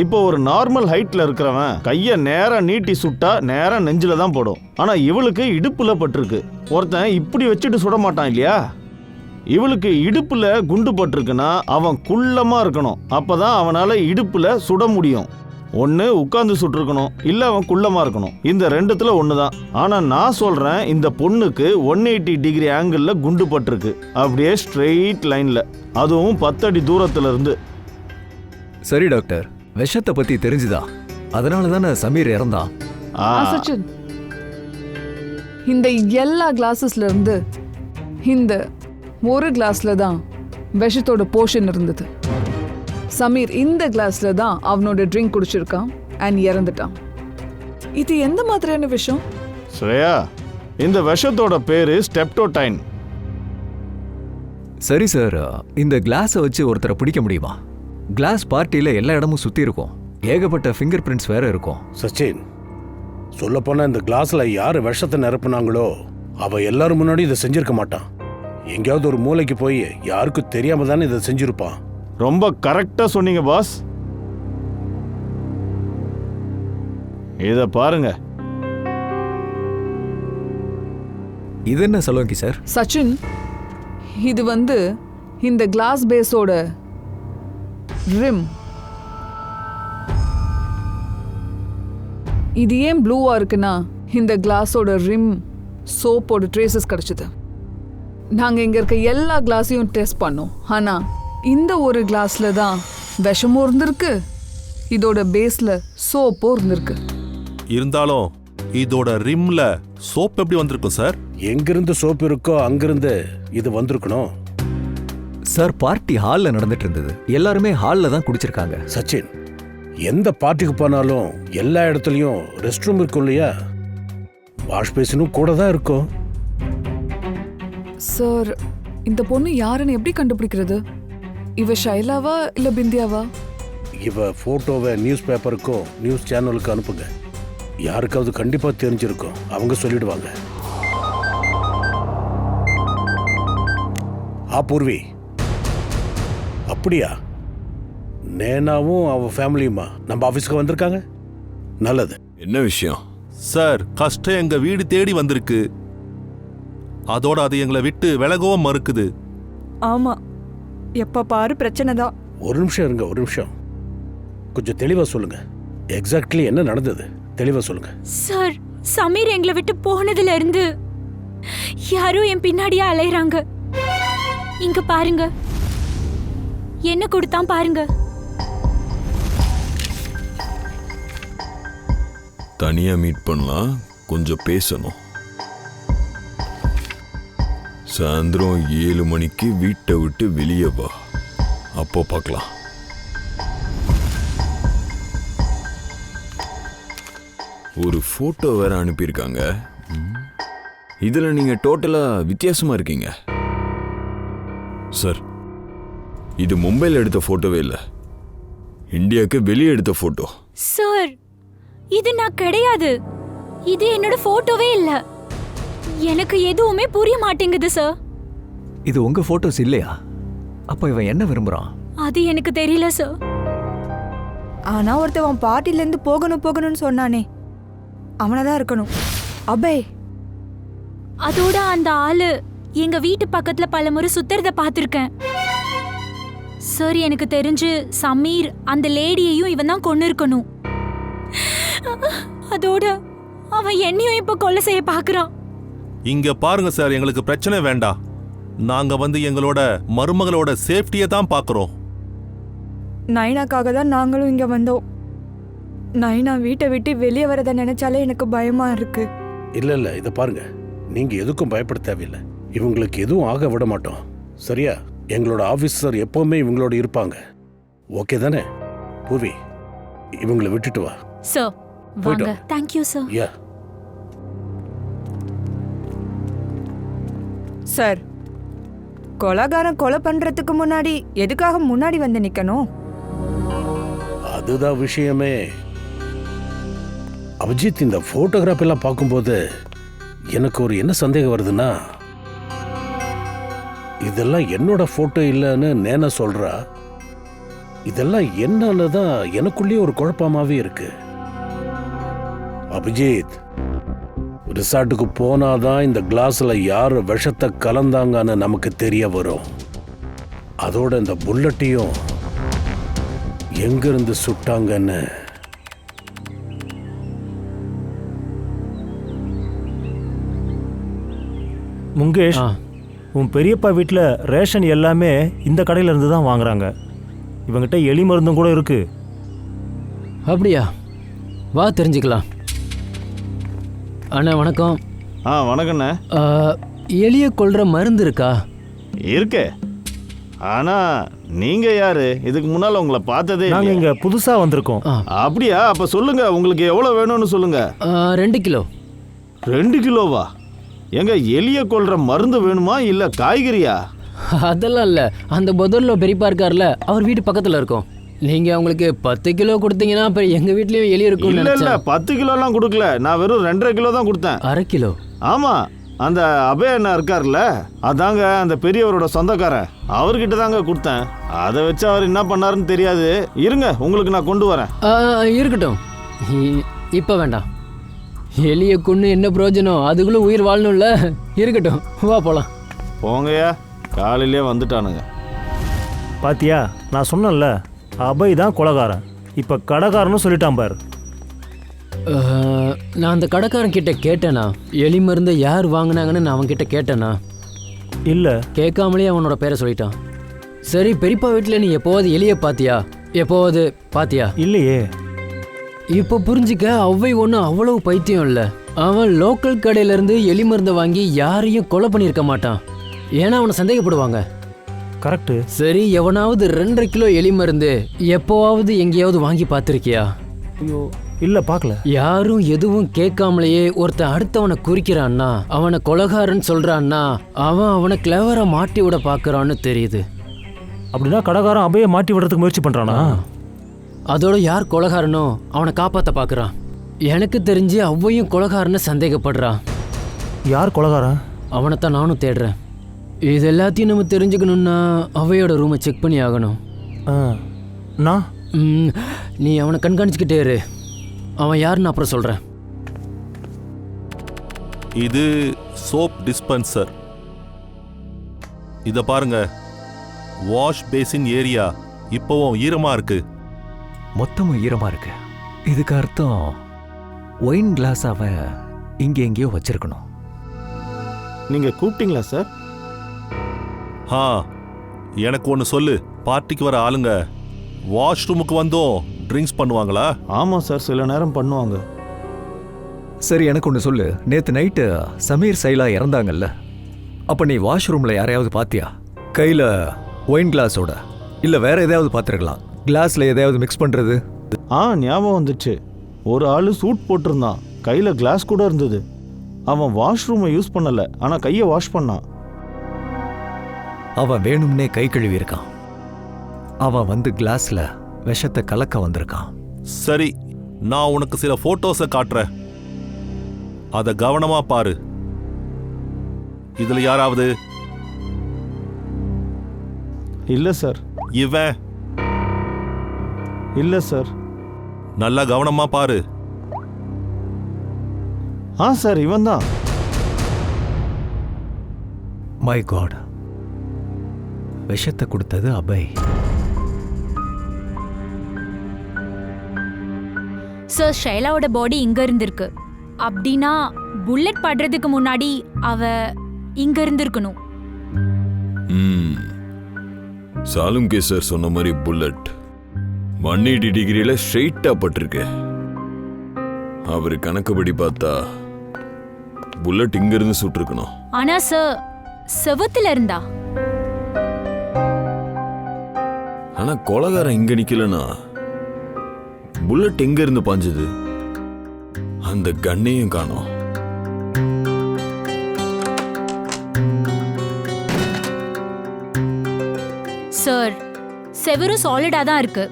இப்போ ஒரு நார்மல் ஹைட்ல இருக்கிறவன் கையை நேரா நீட்டி சுட்டா நேரா நெஞ்சில தான் போடும். ஆனா இவளுக்கு இடுப்புல பட்டிருக்கு. ஒருத்தன் இப்படி வச்சுட்டு சுட மாட்டான் இல்லையா? இவளுக்கு இடுப்புல குண்டு பட்டிருக்குன்னா அவன் குள்ளமா இருக்கணும். அப்பதான் அவனால இடுப்புல சுட முடியும். ஒன்று உட்காந்து சுட்டிருக்கணும், இல்லை அவன் குள்ளமா இருக்கணும். இந்த ரெண்டுத்துல ஒன்று தான். ஆனால் நான் சொல்றேன், இந்த பொண்ணுக்கு 180 டிகிரி ஆங்கிளில் குண்டு பட்டிருக்கு. அப்படியே ஸ்ட்ரெயிட் லைன்ல, அதுவும் 10 அடி தூரத்துல இருந்து. சரி டாக்டர், விஷத்தை பத்தி தெரிஞ்சுதா? அதனால தானே சமீர் இறந்தான். சச்சின், இந்த எல்லா கிளாஸஸ்ல இருந்து இந்த ஒரு கிளாஸ்ல தான் விஷத்தோட போர்ஷன் இருந்தது. சமீர் இந்த கிளாஸ்ல தான் அவனோட ட்ரிங்க் குடிச்சிருக்கான் அண்ட் இறந்துட்டான். இது எந்த மாதிரியான விஷயம்? ஸ்ரேயா, இந்த விஷத்தோட பேரு ஸ்டெப்டோடைன். சரி சார், இந்த கிளாஸை வச்சு ஒருத்தரை பிடிக்க முடியுமா? கிளாஸ் பார்ட்டியில் எல்லா இடமும் சுற்றி இருக்கும், ஏகப்பட்ட ஃபிங்கர் பிரிண்ட்ஸ் வேற இருக்கும். சச்சின், சொல்லப்போனால் இந்த கிளாஸில் யார் விஷத்தை நிரப்புனாங்களோ அவள் எல்லாரும் முன்னாடி இதை செஞ்சிருக்க மாட்டான். எங்கேயாவது ஒரு மூளைக்கு போய் யாருக்கும் தெரியாம தானே இதை செஞ்சிருப்பான். ரொம்ப கரெக்டா சொன்னீங்க பாஸ். இத பாருங்க. இது என்ன சொல்லுங்க சார்? சச்சின், இது இந்த கிளாஸ் பேஸோட ரிம். இது ஏன் ப்ளூவா இருக்குன்னா இந்த கிளாஸோட ரிம் சோப்போட ட்ரேசஸ் கிடைச்சது. நாங்க இங்க இருக்க எல்லா கிளாஸையும் டெஸ்ட் பண்ணோம். ஆனா இந்த ஒரு கிளாஸ்ல தான் விஷமும் இருந்திருக்கு, இதோட பேஸ்ல சோப்பும் இருந்திருக்கு. இருந்தாலும் இதோட ரிம்ல சோப் எப்படி வந்திருக்கும் சார்? எங்கிருந்து சோப்பு இருக்கோ அங்கிருந்து இது வந்திருக்கணும். சார், பார்ட்டி ஹாலில் நடந்துட்டு இருந்தது. எல்லாருமே ஹாலில் தான் குடிச்சிருக்காங்க. சச்சின், எந்த பார்ட்டிக்கு போனாலும் எல்லா இடத்துலையும் ரெஸ்ட் ரூம் இருக்கும் இல்லையா? வாஷ் பேசினும் கூட தான் இருக்கும். சார், இந்த பொண்ணு யாருன்னு எப்படி கண்டுபிடிக்கிறது? இவ ஷைலாவா இல்ல பிந்தியாவா? இவ போட்டோவை நியூஸ் பேப்பருக்கும் நியூஸ் சேனலுக்கு அனுப்புங்க. யாருக்காவது கண்டிப்பா தெரிஞ்சிருக்கும், அவங்க சொல்லிடுவாங்க. பூர்வி, அப்படியா? நேனாவும் அவ ஃபேமிலியுமா நம்ம ஆபீஸ்க்கு வந்திருக்காங்க? நல்லது. என்ன விஷயம் சார்? கஷ்டம் எங்க வீடு தேடி வந்திருக்கு. அதோட அது எங்களை விட்டு விலகவும் மறுக்குது. ஆமா, எப்ப பாரு பிரச்சனை தான். ஒரு நிமிஷம் இருங்க, ஒரு நிமிஷம். கொஞ்சம் தெளிவா சொல்லுங்க. எக்ஸாக்ட்லி என்ன நடந்தது? தெளிவா சொல்லுங்க சார். சமீர் எங்களை விட்டு போனதுல இருந்து யாரும் என் பின்னாடியே அலையறாங்க. இங்க பாருங்க, என்ன கொடுத்தான் பாருங்க. தனியா மீட் பண்ணலாம், கொஞ்சம் பேசணும். சாயந்தரம் 7 மணிக்கு வீட்டை விட்டு வெளியே வா, அப்போ பார்க்கலாம். ஒரு போட்டோ வேற அனுப்பியிருக்காங்க. இதுல நீங்க டோட்டலா வித்தியாசமா இருக்கீங்க சார். இது மும்பையில் எடுத்த போட்டோவே இல்ல, இந்தியாவுக்கு வெளியே எடுத்த போட்டோ. சார், இது நான் கிடையாது. இது என்னோட போட்டோவே இல்ல. எனக்கு எதுவுமே புரிய மாட்டேங்குது சார். இது உங்க போட்டோஸ் இல்லையா? அப்ப இவன் என்ன விரும்புறான்? அது எனக்கு தெரியல சார். ஆனா ஒருத்தவன் பார்ட்டில இருந்து போகணும்னு சொன்னானே, அவனதான் இருக்கணும். அபய். அதோட அந்த ஆளு எங்க வீட்டு பக்கத்துல பலமுறை சுத்துறத பார்த்திருக்கேன் சார். எனக்கு தெரிஞ்சு சமீர் அந்த லேடியையும் இவன் தான் கொண்டு இருக்கணும். அதோட அவன் என்னையும் இப்ப கொலை செய்ய பாக்குறான். இங்க பாருங்க சார், எங்களுக்கு பிரச்சனை வேண்டாம். நாங்க எங்களோட மருமகளோட சேஃப்டியை தான் பாக்குறோம். நைனாக்காக தான் நாங்களும் இங்க வந்தோம். நைனா வீட்டை விட்டு வெளியே வரத நினைச்சாலே எனக்கு பயமா இருக்கு. இல்ல இல்ல, இதை பாருங்க, நீங்க எதுக்கும் பயப்பட தேவையில்லை. இவங்களுக்கு எதுவும் ஆக விட மாட்டோம், சரியா? எங்களோட ஆபீசர் எப்பவுமே இவங்களோட இருப்பாங்க. ஓகே தானே? பூர்வி, இவங்களை விட்டுட்டு வா. சார் வாங்க. Thank you sir. Yeah sir, கொலைகாரன் கொலை பண்றதுக்கு முன்னாடி எதுக்காக முன்னாடி வந்து நிக்கணும்? அதுதான் விஷயமே. அபிஜித், இந்த போட்டோகிராஃப் எல்லாம் பார்க்கும்போது எனக்கு ஒரு என்ன சந்தேகம் வருதுன்னா, இதெல்லாம் என்னோட போட்டோ இல்லைன்னு நேனா சொல்றா. இதெல்லாம் என்னாலதான் எனக்குள்ளேயே ஒரு குழப்பமாவே இருக்கு. அபிஜித், ரிசார்ட்டுக்கு போனாதான் இந்த கிளாஸ்ல யார் விஷத்தை கலந்தாங்கன்னு நமக்கு தெரிய வரும். அதோட இந்த புல்லட்டையும் எங்கிருந்து சுட்டாங்கன்னு. முங்கேஷ், உன் பெரியப்பா வீட்டில் ரேஷன் எல்லாமே இந்த கடையில இருந்து தான் வாங்குறாங்க. இவங்கிட்ட எலி மருந்தும் கூட இருக்கு. அப்படியா? வா தெரிஞ்சுக்கலாம். அண்ணா வணக்கம். வணக்கண்ணே. எலியை கொல்ற மருந்து இருக்கா? இருக்கே. ஆனா நீங்க யாரு? இதுக்கு முன்னால உங்களை பார்த்ததே நாங்க இல்லையே. இங்க புதுசா வந்திருக்கோம். அப்படியா? அப்ப சொல்லுங்க, உங்களுக்கு எவ்வளவு வேணும்னு சொல்லுங்க. 2 கிலோ. 2 கிலோவா? எங்க எலிய கொல்ற மருந்து வேணுமா இல்ல காய்கறியா? அதெல்லாம் இல்ல, அந்த பொதர்ல பெரியப்பா இருக்கார்ல, அவர் வீட்டு பக்கத்துல இருக்கோம். நீங்க அவங்களுக்கு 10 கிலோ கொடுத்தீங்கன்னா அப்புறம் எங்க வீட்லயும் எலி இருக்கும். இல்ல இல்ல, 10 கிலோலாம் கொடுக்கல. நான் வெறும் 2.5 கிலோ தான் கொடுத்தேன். 1/2 கிலோ? ஆமா, அந்த அபய அண்ணா இருக்கார்ல, அதாங்க அந்த பெரியவரோட சொந்தக்காரன், அவர்கிட்ட தாங்க கொடுத்தேன். அதை வச்சு அவர் என்ன பண்ணாருன்னு தெரியாது. இருங்க, உங்களுக்கு நான் கொண்டு வரேன். இருக்கட்டும், இப்ப வேண்டாம். எலியை கொண்டு என்ன பிரயோஜனம்? அதுக்குள்ள உயிர் வாழணும்ல. இருக்கட்டும், வா போலாம். போங்கய்யா, காலையிலே வந்துட்டானுங்க. பாத்தியா, நான் சொன்னேன்ல, அபய் தான் கொலைகாரன். இப்ப கடைக்காரன்னு சொல்லிட்டான் பாரு. நான் அந்த கடைக்காரன் கிட்ட கேட்டேனா எலி மருந்தை யார் வாங்கினாங்கன்னு? நான் அவன் கிட்ட கேட்டேனா? இல்ல. கேட்காமலே அவனோட பேரை சொல்லிட்டான். சரி, பெரியப்பா வீட்டில் நீ எப்போவாது எலியை பாத்தியா? எப்போவாது பாத்தியா? இல்லையே. இப்போ புரிஞ்சுக்க, அவ்வை ஒன்றும் அவ்வளவு பைத்தியம் இல்லை. அவன் லோக்கல் கடையிலேருந்து எலி மருந்தை வாங்கி யாரையும் கொலை பண்ணியிருக்க மாட்டான். ஏன்னா அவனை சந்தேகப்படுவாங்க. கரெக்டு. சரி, எவனாவது 2.5 கிலோ எலி மருந்து எப்போவாவது எங்கேயாவது வாங்கி பார்த்துருக்கியா? ஐயோ இல்ல, பார்க்கல. யாரும் எதுவும் கேட்காமலேயே ஒருத்தன் அடுத்தவனை குறிக்கிறான்னா, அவனை கொலைகாரன்னு சொல்றான்னா, அவன் அவனை கிளவரா மாட்டி விட பார்க்கறான்னு தெரியுது. அப்படின்னா கடைக்காரன் அபயை மாட்டி விடுறதுக்கு முயற்சி பண்றானா? அதோட யார் கொலைகாரனோ அவனை காப்பாற்ற பார்க்கறான். எனக்கு தெரிஞ்சு அவ்வையும் கொலைகாரன்னு சந்தேகப்படுறான். யார் கொலைகாரன்? அவனைத்தான் நானும் தேடுறேன். இது எல்லாத்தையும் நம்ம தெரிஞ்சுக்கணும்னா அவையோட ரூமை செக் பண்ணி ஆகணும். நான் நீ அவனை கண்காணிச்சுக்கிட்டே இரு. அவன் யாருன்னு அப்புறம் சொல்கிறேன். இது சோப் டிஸ்பென்சர். இத பாருங்க, வாஷ் பேசின் ஏரியா இப்பவும் ஈரமா இருக்கு. மொத்தமும் ஈரமா இருக்கு. இதுக்கு அர்த்தம் ஒயின் கிளாஸ் அவன் இங்க எங்கேயோ வச்சிருக்கணும். நீங்க கூப்பிட்டீங்களா சார்? எனக்கு ஒன்று சொல்லு. பார்ட்டிக்கு வர ஆளுங்க வாஷ்ரூமுக்கு வந்தோம் ட்ரிங்க்ஸ் பண்ணுவாங்களா? ஆமாம் சார், சில நேரம் பண்ணுவாங்க. சரி, எனக்கு ஒன்று சொல்லு. நேற்று நைட்டு சமீர் சைலா இறந்தாங்கல்ல, அப்போ நீ வாஷ்ரூமில் யாரையாவது பார்த்தியா? கையில் ஒயின் கிளாஸோட இல்லை வேற எதையாவது பார்த்துருக்கலாம். கிளாஸில் எதையாவது மிக்ஸ் பண்ணுறது? ஞாபகம் வந்துச்சு. ஒரு ஆள் சூட் போட்டிருந்தான், கையில் கிளாஸ் கூட இருந்தது. அவன் வாஷ்ரூமை யூஸ் பண்ணலை, ஆனால் கையை வாஷ் பண்ணான். அவன் வேணும்னே கை கழுவி இருக்கான். அவன் வந்து கிளாஸ்ல விஷத்தை கலக்க வந்திருக்கான். சரி, நான் உனக்கு சில போட்டோஸை காட்டுறேன், அத கவனமா பாரு. இதுல யாராவது? இல்ல சார். இவன்? இல்ல சார். நல்லா கவனமா பாரு. சார், இவன் தான். மை காட், விஷத்தை கொடுத்தது அபய். சார், ஷைலாவோட பாடி இங்க இருந்திருக்கு. அப்படின்னா புல்லட் படுறதுக்கு முன்னாடி அவ இங்க இருந்திருக்கணும். சாலும் கேசர் சொன்ன மாதிரி புல்லட் 180 டிகிரியில ஸ்ட்ரெயிட்டா பட்டிருக்கு. அவரு கணக்குப்படி பார்த்தா புல்லட் இங்க இருந்து சுட்டிருக்கணும். ஆனா சார், செவத்துல இருந்தா. ஆனா கொலைகாரன் இங்க நிக்கலனா புல்லட் எங்க இருந்து பாஞ்சது? அந்த கண்ணையும் காணோம். சார், செவரும் சாலிடா தான் இருக்கு.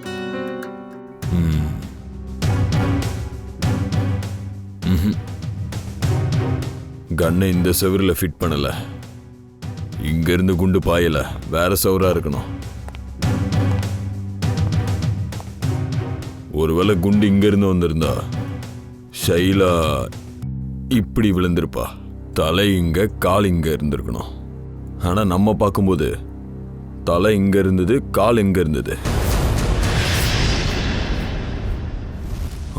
கண்ணை இந்த செவரில் ஃபிட் பண்ணல. இங்க இருந்து குண்டு பாயல, வேற செவரா இருக்கணும். ஒருவேளை குண்டு இங்க இருந்து வந்திருந்தா ஷைலா இப்படி விழுந்திருப்பா. தலை இங்க, கால் இங்க இருந்திருக்கணும். ஆனா நம்ம பார்க்கும்போது தலை இங்க இருந்தது, கால் இங்க இருந்தது.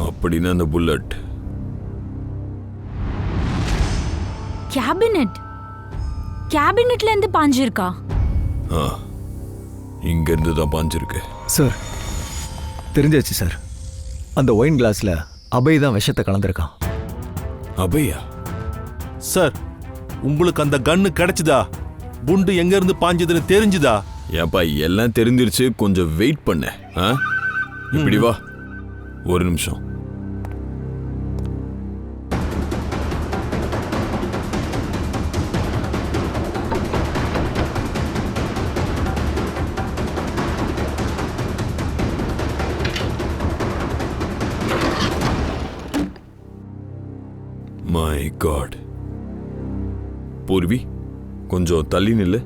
அப்படின்னு அந்த புல்லட் கேபினெட்ல இருந்து பாஞ்சிருக்கா? இங்க இருந்து தான் பாஞ்சிருக்கு. சார் தெரிஞ்சாச்சு சார். அந்த ஒயின் கிளாஸ்ல அபய் தான் விஷத்தை கலந்துருக்கான். அபையா? சார், உங்களுக்கு அந்த கன்னு கிடைச்சுதா? குண்டு எங்க இருந்து பாஞ்சதுன்னு தெரிஞ்சுதா? ஏப்பா எல்லாம் தெரிஞ்சிருச்சு, கொஞ்சம் வெயிட் பண்ண. இப்படி வா, ஒரு நிமிஷம். My God. பூர்வி, கொஞ்சம் தள்ளி நில்லு.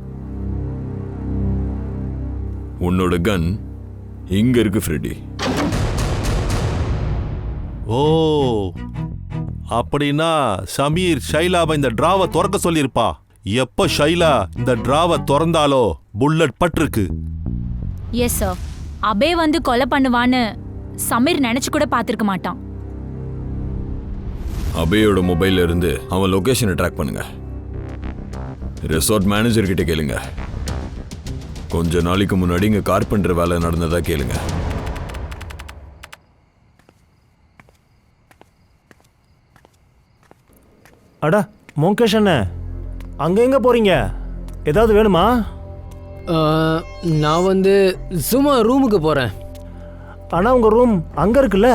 உன்னோட கன் இங்க இருக்கு ஃப்ரெடி. ஓ, அப்படின்னா சமீர் ஷைலாவை இந்த டிராவை திறக்க சொல்லியிருப்பா. எப்ப ஷைலா இந்த டிராவை திறந்தாலோ புல்லட் பட்டிருக்கு. Yes sir. அபே வந்து கொலை பண்ணுவான்னு சமீர் நினைச்சு கூட பார்த்திருக்க மாட்டான். அபேயோட மொபைல்ல இருந்து அவன் லொகேஷனை ட்ராக் பண்ணுங்க. ரெசார்ட் மேனேஜர் கிட்ட கேளுங்க. கொஞ்ச நாளைக்கு முன்னாடி இங்க கார்பெண்டர் வேலை நடந்ததா கேளுங்க. அடா மோங்கேஷ் அண்ணே, அங்க எங்க போறீங்க? ஏதாவது வேணுமா? நான் வந்து சும்மா ரூமுக்கு போகிறேன். ஆனா உங்க ரூம் அங்க இருக்குல்ல?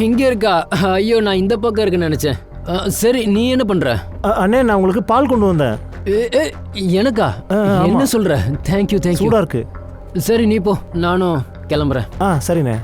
இங்கே இருக்கா? ஐயோ, நான் இந்த பக்கம் இருக்குன்னு நினச்சேன். சரி, நீ என்ன பண்ணுற? அண்ணே, நான் உங்களுக்கு பால் கொண்டு வந்தேன். எனக்கா? ஆமா. என்ன சொல்கிற? Thank you thank you. சூடா இருக்கு. சரி, நீ போ, நானும் கிளம்புறேன். சரிண்ணே.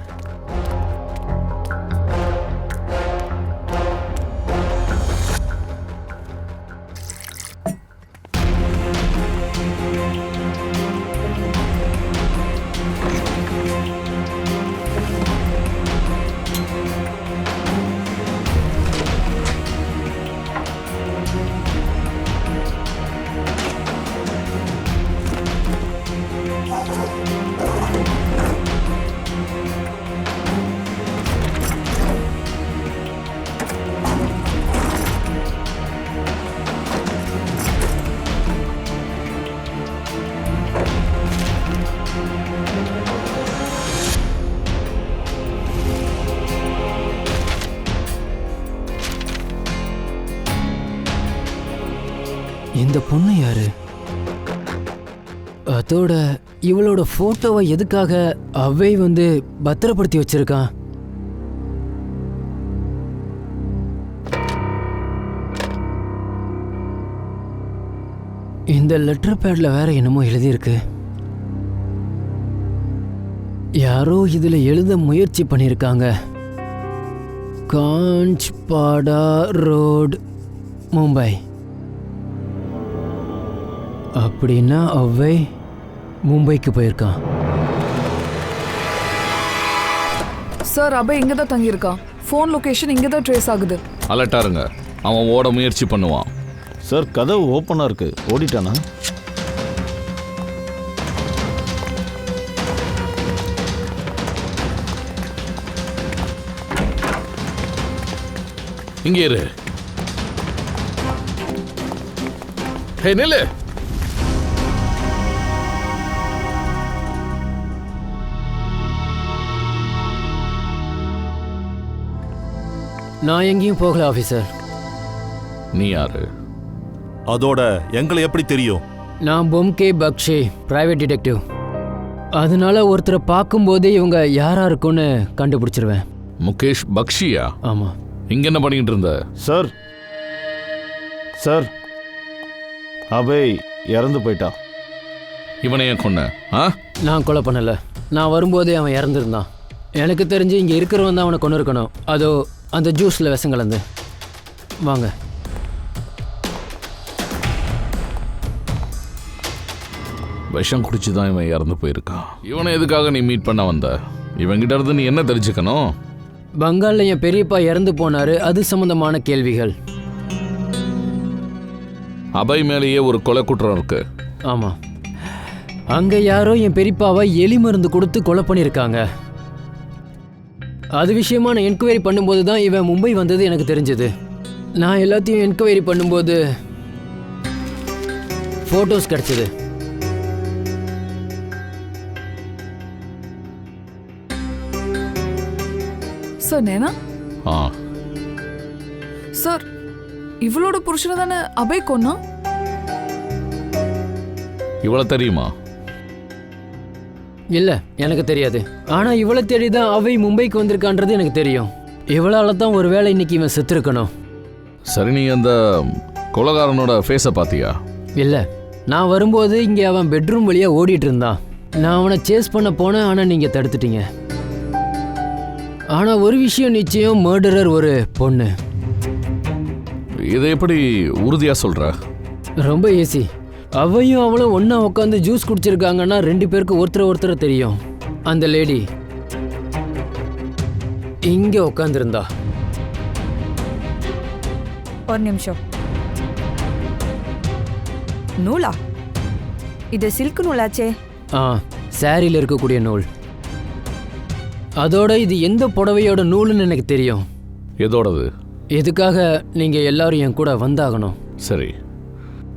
இந்த பொண்ணு யாரு? அதோட இவளோட போட்டோவை எதுக்காக அவை வந்து பத்திரப்படுத்தி வச்சிருக்கான்? இந்த லெட்டர் பேட்ல வேற என்னமோ எழுதியிருக்கு. யாரோ இதுல எழுத முயற்சி பண்ணிருக்காங்க. காஞ்ச்பாடா ரோட், மும்பை. அப்படின்னா அவை மும்பைக்கு போயிருக்கான். சார், அபய் இங்க தான் தங்கியிருக்கான். ஃபோன் லொகேஷன் இங்க தான் ட்ரேஸ் ஆகுது. அலர்ட்டா இருங்க, அவன் ஓட முயற்சி பண்ணுவான். சார், கதவு ஓப்பனா இருக்கு. ஓடிட்டானா? இங்கே இரு. ஹே, நில்லு. நான் எங்கேயும் போகல ஆஃபீஸர். நீ யாரு? அதோட எங்களை எப்படி தெரியும்? நான் பொம்கே பக்ஷி, பிரைவேட் டிடெக்டிவ். அதனால ஒருத்தரை பார்க்கும்போதே இவங்க யாரா இருக்கும்னு கண்டுபிடிச்சிருவேன். முகேஷ் பக்ஷியா? ஆமா. இங்க என்ன பண்ணிட்டு இருந்த? சார், சார், அபய் இறந்து போயிட்டா. இவனை ஏன் கொன்ன? நான் கொலை பண்ணல. நான் வரும்போதே அவன் இறந்துருந்தான். எனக்கு தெரிஞ்சு இங்க இருக்கிறவன் தான் அவனை கொண்டு இருக்கணும். அதோ அந்த ஜூஸ்ல விஷம் கலந்து. வாங்க. விஷம் குடிச்சு தான் இவன் இறந்து போயிருக்கான். இவனை எதுக்காக நீ மீட் பண்ண வந்த? இவங்கிட்ட இருந்து நீ என்ன தெரிஞ்சுக்கணும்? பங்காளில் என் பெரியப்பா இறந்து போனாரு, அது சம்பந்தமான கேள்விகள். அபய் மேலேயே ஒரு கொலை குற்றம் இருக்கு. ஆமாம், அங்கே யாரோ என் பெரியப்பாவை எலி மருந்து கொடுத்து கொலை பண்ணியிருக்காங்க. அது விஷயமா நான் என்கொயரி பண்ணும்போது தான் இவன் மும்பை வந்தது எனக்கு தெரிஞ்சது. நான் எல்லாத்தையும் என்கொயரி பண்ணும்போது ஃபோட்டோஸ் கிடச்சிது. சார் நேனா ஆ, சார், இவளோட புருஷனை தானே அபய் கொன்னா? இவ்வளோ தெரியுமா? இல்லை, எனக்கு தெரியாது. ஆனால் இவளை தேடி தான் அவை மும்பைக்கு வந்திருக்கான்றது எனக்கு தெரியும். இவளால தான் ஒரு வேளை இன்னைக்கு இவன் செத்துருக்கணும். சரி, நீ அந்த கொலைகாரனோட ஃபேஸை பார்த்தியா? இல்லை, நான் வரும்போது இங்கே அவன் பெட்ரூம் வழியாக ஓடிட்டு இருந்தான். நான் அவனை சேஸ் பண்ண போனேன், ஆனால் நீங்கள் தடுத்துட்டீங்க. ஆனால் ஒரு விஷயம் நிச்சயம், மர்டரர் ஒரு பொண்ணு. இதை எப்படி உறுதியாக சொல்கிற? ரொம்ப ஈஸி. அவையும் அவளும் ஒன்றா உட்காந்து ஜூஸ் குடிச்சிருக்காங்கன்னா 2 பேருக்கு ஒருத்தர் தெரியும். அந்த லேடி இங்கே உட்காந்துருந்தா. ஒரு நிமிஷம். நூலா? இது சில்க் நூலாச்சே. ஆ, சாரியில் இருக்கக்கூடிய நூல். அதோட இது எந்த புடவையோட நூலுன்னு எனக்கு தெரியும். எதோடது? இதுக்காக நீங்கள் எல்லாரும் என் கூட வந்தாகணும். சரி,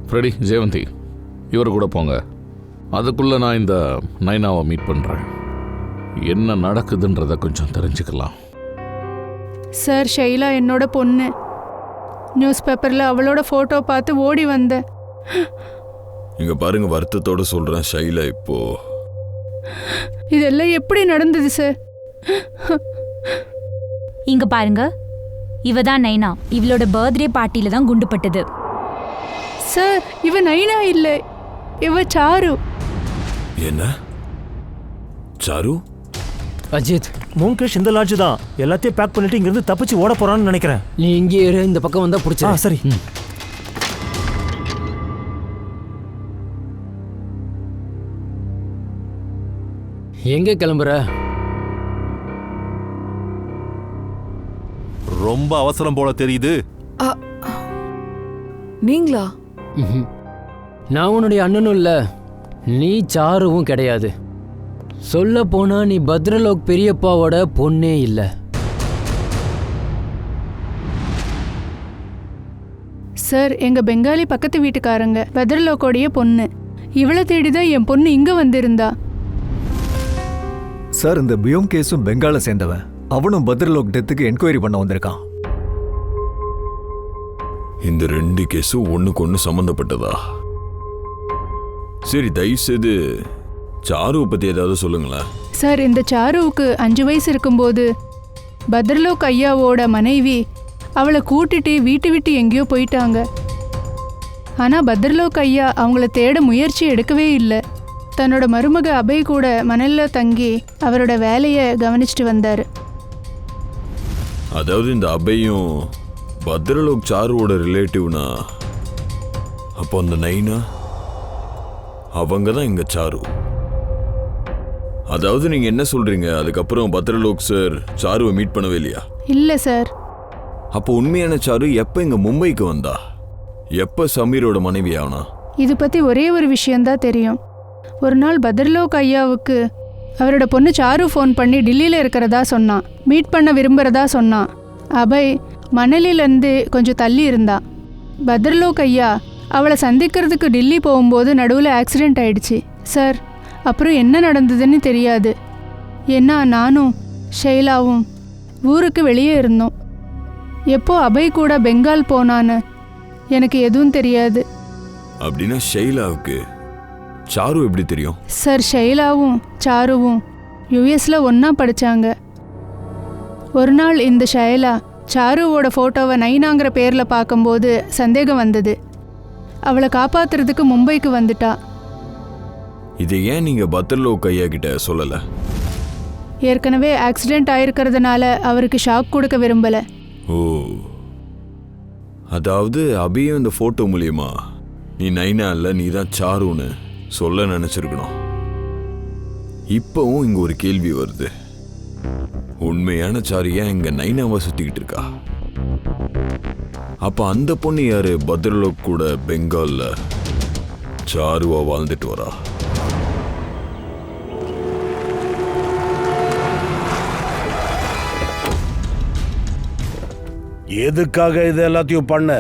ஃப்ரெடி, ஜெயவந்தி, இவர் கூட போங்க. அதுக்குள்ளே நான் இந்த நைனாவை மீட் பண்ணுறேன். என்ன நடக்குதுன்றதை கொஞ்சம் தெரிஞ்சுக்கலாம். சார், ஷைலா என்னோட பொண்ணு. நியூஸ் பேப்பரில் அவளோட ஃபோட்டோ பார்த்து ஓடி வந்தேன். இங்க பாருங்க, வருத்தத்தோட சொல்றேன், ஷைலா இப்போ இதெல்லாம் எப்படி நடந்தது சார்? இங்க பாருங்க, இவ தான் நைனா. இவளோட பர்த்டே பார்ட்டியில தான் குண்டுப்பட்டது. சார், இவ நைனா இல்லை, இவ சாரு. என்ன சாரு? அஜித், முகேஷ் இந்த லாட்ஜ் தான். எல்லாத்தையும் பேக் பண்ணிட்டு இங்கிருந்து தப்பிச்சு ஓட போறான்னு நினைக்கிறேன். நீ இங்கே இரு, இந்த பக்கம் வந்தால் பிடிச்சா. சரி. எங்கே கிளம்புற? ரொம்ப அவசரம் போல தெரியுது. நீங்களா? நான் உன்னுடைய அண்ணனும் இல்லை, நீ சாருவும் கிடையாது. சொல்ல போனா நீ பத்ரலோக் பெரியப்பாவோட பொண்ணே இல்லை. சார், எங்க பெங்காலி பக்கத்து வீட்டுக்காரங்க பத்ரலோக்கோடைய பொண்ணு. இவளை தேடிதான் என் பொண்ணு இங்க வந்திருந்தா. சார், இந்த பியோங் கேஸும் பெங்காலை சேர்ந்தவன். அவனும் பத்ரலோக் டெத்துக்கு என்கொயரி பண்ண வந்திருக்கான். இந்த 2 கேஸும் ஒண்ணுக்கு ஒண்ணு சம்பந்தப்பட்டதா? சரி, தயவுசெய்து சாருவை பத்தி ஏதாவது சொல்லுங்களேன். சார், இந்த சாருவுக்கு 5 வயசு இருக்கும்போது பத்ரலோக் ஐயாவோட மனைவி அவளை கூட்டிட்டு வீட்டு விட்டு எங்கேயோ போயிட்டாங்க. ஆனால் பத்ரலோக் ஐயா அவங்கள தேட முயற்சி எடுக்கவே இல்லை. தன்னோட மருமக அபய் கூட மணலில் தங்கி அவரோட வேலையை கவனிச்சுட்டு வந்தார். அதாவது இந்த அபையும் பத்ரலோக் சாருவோட ரிலேட்டிவ்னா, அப்போ அந்த நைனா அவங்க தான் இங்க சாரு. அதாவது நீங்க என்ன சொல்றீங்க? அதுக்கப்புறம் பத்ரலோக் சார் சாருவை மீட் பண்ணவே இல்லையா? இல்லை சார். அப்போ உண்மையான சாரு எப்ப இங்க மும்பைக்கு வந்தா? எப்ப சமீரோட மனைவி ஆனா? இது பற்றி ஒரே ஒரு விஷயந்தான் தெரியும். ஒரு நாள் பத்ரலோக் ஐயாவுக்கு அவரோட பொண்ணு சாரு ஃபோன் பண்ணி டில்லியில் இருக்கிறதா சொன்னான். மீட் பண்ண விரும்புகிறதா சொன்னான். அபய் மணலிலேருந்து கொஞ்சம் தள்ளி இருந்தா. பத்ரலோக் ஐயா அவளை சந்திக்கிறதுக்கு டில்லி போகும்போது நடுவில் ஆக்சிடெண்ட் ஆயிடுச்சு சார். அப்புறம் என்ன நடந்ததுன்னு தெரியாது. ஏன்னா நானும் ஷைலாவும் ஊருக்கு வெளியே இருந்தோம். எப்போ அபய் கூட பெங்கால் போனான்னு எனக்கு எதுவும் தெரியாது. அப்படின்னா ஷைலாவுக்கு சாரு எப்படி தெரியும்? சார், ஷைலாவும் சாருவும் யுஎஸ்ல ஒன்றா படித்தாங்க. ஒரு நாள் இந்த ஷைலா சாருவோட ஃபோட்டோவை நைனாங்கிற பேரில் பார்க்கும்போது சந்தேகம் வந்தது. அவளை காப்பாற்றுறதுக்கு மும்பைக்கு வந்துட்டா. இதை ஏன் நீங்க பத்ரலோக் ஐயா கிட்ட சொல்லல? ஏற்கனவே ஆக்சிடெண்ட் ஆயிருக்கிறதுனால அவருக்கு ஷாக் கொடுக்க விரும்பலை. ஓ, அதாவது அபியும் இந்த போட்டோ மூலியமா நீ நைனா இல்ல நீ தான் சாருன்னு சொல்ல நினைச்சிருக்கணும். இப்பவும் இங்க ஒரு கேள்வி வருது. உண்மையான சாரு ஏன் இங்க நைனாவா சுத்திக்கிட்டு இருக்கா? அப்ப அந்த பொண்ணு யாரு? பத்ரலோக் கூட பெங்கால்ல சாருவா வாழ்ந்துட்டு வரா. எதுக்காக இது எல்லாத்தையும் பண்ண?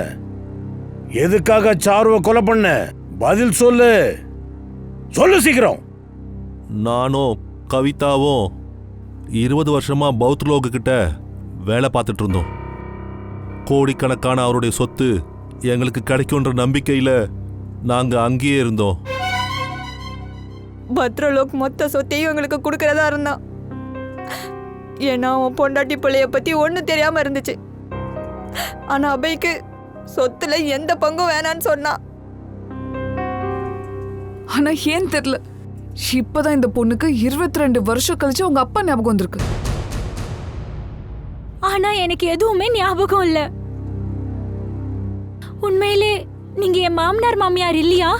எதுக்காக சாருவை கொலை பண்ண? பதில் சொல்லு, சொல்லு சீக்கிரம். நானும் கவிதாவும் 20 வருஷமா பௌத்லோக் கிட்ட வேலை பார்த்துட்டு இருந்தோம். கோடிக்கணக்கான அவருடைய சொத்து எங்களுக்கு கிடைக்கும்ன்ற நம்பிக்கையில நாங்க அங்கேயே இருந்தோம். பத்ரலோக் மொத்த சொத்தையும் எங்களுக்கு கொடுக்கறதா இருந்தான். ஏன்னா அவன் பொண்டாட்டி பிள்ளைய பத்தி ஒன்றும் தெரியாம இருந்துச்சு. ஆனா அபய்க்கு சொத்துல எந்த பங்கும் வேணான்னு சொன்னான். ஆனா ஏன் தெரியல, இப்பதான் இந்த பொண்ணுக்கு 22 வருஷம் கழிச்சு உங்க அப்பா ஞாபகம் வந்திருக்கு. ஆனா எனக்கு எதுவுமே ஞாபகம் இல்ல. உண்மையிலே நீங்க என் மாமனார் மாமியார் இல்லையா?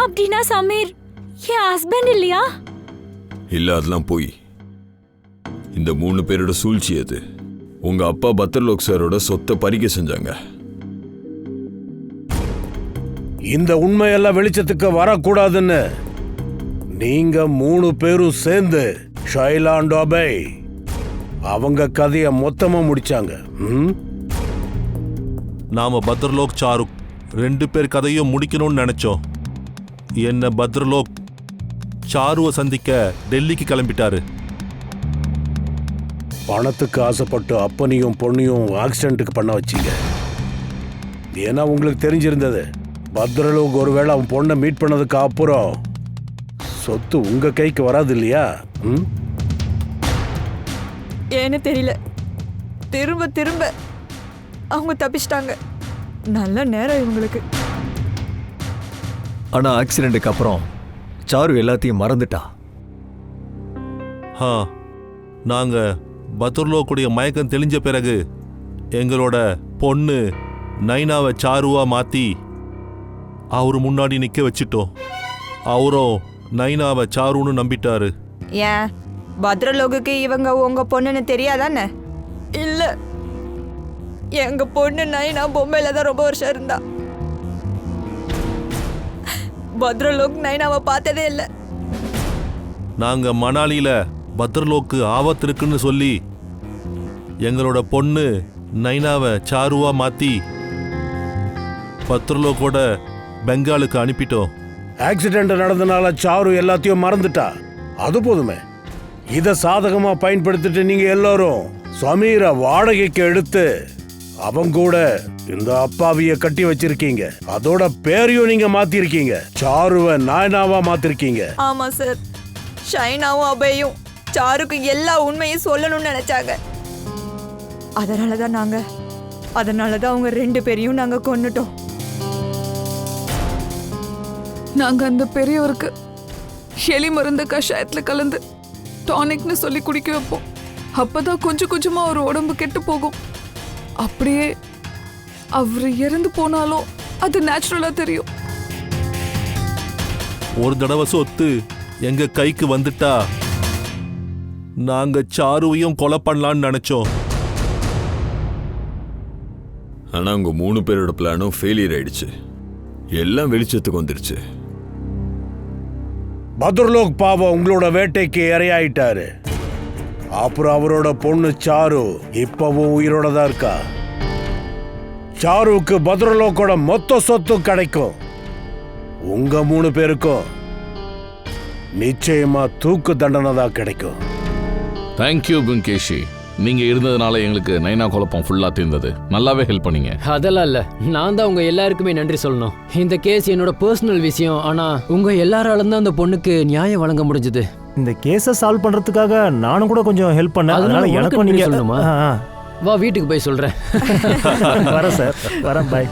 அப்படின்னா சமீர் என் ஹஸ்பண்ட் இல்லையா? இல்ல, அதெல்லாம் போய். இந்த 3 பேரோட சூழ்ச்சி அது. உங்க அப்பா பத்ரலோக் சாரோட சொத்தை பறிக்க செஞ்சாங்க. இந்த உண்மையெல்லாம் வெளிச்சத்துக்கு வரக்கூடாதுன்னு நீங்க 3 பேரும் சேர்ந்து ஷைலா அண்ட் அபய் அவங்க கதையை மொத்தமா முடிச்சாங்க. நாம பத்ரலோக் சாரு 2 பேர் கதையும் முடிக்கணும்னு நினைச்சோம். என்ன பத்ரலோக் சாருவை சந்திக்க டெல்லிக்கு கிளம்பிட்டாரு. பணத்துக்கு ஆசைப்பட்டு அப்பனையும் பொண்ணையும் ஆக்சிடென்ட்டுக்கு பண்ண வச்சிங்க. ஏன்னா உங்களுக்கு தெரிஞ்சிருந்தது, பத்ரலோக் ஒருவேளை அவன் பொண்ணை மீட் பண்ணதுக்கு அப்புறம் சொத்து உங்க கைக்கு வராது இல்லையா? ஏன்னு தெரியல, திரும்ப திரும்ப அவங்க தப்பிச்சிட்டாங்க. நல்ல நேரம் இவங்களுக்கு. ஆனா ஆக்சிடென்ட்டுக்கு அப்புறம் சாரு எல்லாத்தையும் மறந்துட்டா. நாங்க பத்ரலோக்குடைய மயக்கம் தெளிஞ்ச பிறகு எங்களோட பொண்ணு நைனாவை சாருவா மாத்தி அவரு முன்னாடி நிக்க வச்சிட்டோம். அவரும் நைனாவை சாருன்னு நம்பிட்டாரு. ஏன் பத்ரலோகுக்கு இவங்க உங்க பொண்ணுன்னு தெரியாதானே? இல்ல, எங்க பொண்ணு நைனா பொம்மையில தான் ரொம்ப வருஷம் இருந்தா. பத்ரலோக் நைனாவை பார்த்ததே இல்லை. நாங்க மணாலியில பத்ரலோக்கு ஆபத்து இருக்குன்னு சொல்லி எங்களோட பொண்ணு நைனாவை சாருவா மாத்தி பத்ரலோக்கோட பெங்காலுக்கு அனுப்பிட்டோம். ஆக்சிடென்ட் நடந்தனால சாரு எல்லாத்தையும் மறந்துட்டா. அது போதுமே. இதை சாதகமா பயன்படுத்திட்டு நீங்க எல்லாரும் சமீரை வாடகைக்கு எடுத்து அவங்க கூட இந்த அப்பாவிய கட்டி வச்சிருக்கீங்க. அதோட பேரையும் நீங்க மாத்திருக்கீங்க. சாருவை நாயனாவா மாத்திருக்கீங்க. ஆமா சார், ஷைனாவும் அபயும் சாருக்கு எல்லா உண்மையும் சொல்லணும்னு நினைச்சாங்க. அதனாலதான் அவங்க 2 பேரையும் நாங்க கொன்னுட்டோம். நாங்க அந்த பெரியவருக்கு எலி மருந்து கஷாயத்துல கலந்து டானிக்னு சொல்லி குடிக்க வைப்போம். அப்பதான் கொஞ்சம் கொஞ்சமா அவர் உடம்பு கெட்டு போகும். அப்படியே அவர் இறந்து போனாலும் அது நேச்சுரலா தெரியும். ஒரு தடவை சொத்து எங்க கைக்கு வந்துட்டா நாங்க சாருவையும் கொலை பண்ணலான்னு நினைச்சோம். ஆனா உங்க 3 பேரோட பிளானும் ஃபெயிலியர் ஆயிடுச்சு. எல்லாம் வெளிச்சத்துக்கு வந்துருச்சு. பத்ரலோக் பாவம் உங்களோட வேட்டைக்கு இரையாயிட்டாரு. அப்புறம் அவரோட பொண்ணு சாரு இப்பவும் உயிரோட தான் இருக்கா. சாருவுக்கு பத்ரலோக்கோட மொத்த சொத்தும் கிடைக்கும். உங்க 3 பேருக்கும் நிச்சயமா தூக்கு தண்டனை தான் கிடைக்கும். தேங்க்யூ பிங்கேஷி. நீங்க இருந்ததுனால எங்களுக்கு நைனா குழப்பம் ஃபுல்லா தீர்ந்தது. நல்லாவே ஹெல்ப் பண்ணீங்க. அதெல்லாம் இல்ல, நான் தான் உங்க எல்லாருக்குமே நன்றி சொல்லணும். இந்த கேஸ் என்னோட பர்சனல் விஷயம். ஆனா உங்க எல்லாராலும் தான் அந்த பொண்ணுக்கு நியாயம் வழங்க முடிஞ்சது. இந்த கேஸை சால்வ் பண்றதுக்காக நானும் கூட கொஞ்சம் ஹெல்ப் பண்ணேன். அதனால எனக்கும் நீங்க சொல்லணுமா? வா, வீட்டுக்கு போய் சொல்றேன். வரேன் சார், வரேன், பாய்.